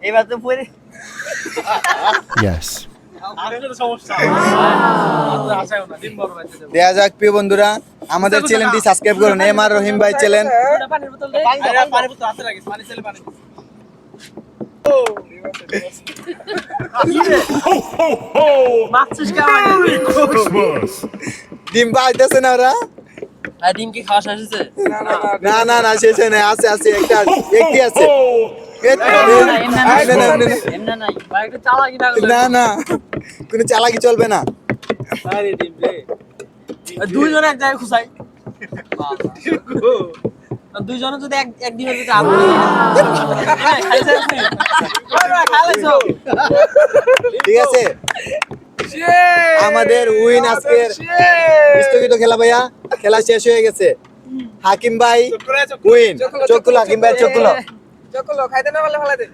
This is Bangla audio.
এবার তো পরে Yes. দেয়া যাক প্রিয় বন্ধুরা, আমাদের চ্যানেলটি সাবস্ক্রাইব করুন, এমআর রহিম ভাই চ্যানেল। ডিম পাইতেছে না ওরা? ডিম কি খাওয়া শেষ হয়েছে? না না না, শেষ হয় নাই, আছে আছে, একটি আছে। এমনা নাই ভাই, একটু চালাকি না করলে না না, কোনো চালাকি চলবে না। দুইজন এক জায়গায় খুঁচাই। দুইজনে যদি এক দিনের ভিতরে আগুন ঠিক আছে, আমাদের উইন আজকের স্থগিত খেলা ভাইয়া, খেলা শেষ হয়ে গেছে। হাকিম ভাই উইন, চোখ খুলো হাকিম ভাই, চোখ খুলো। চকলো খাইতে না বলে ফেলাতে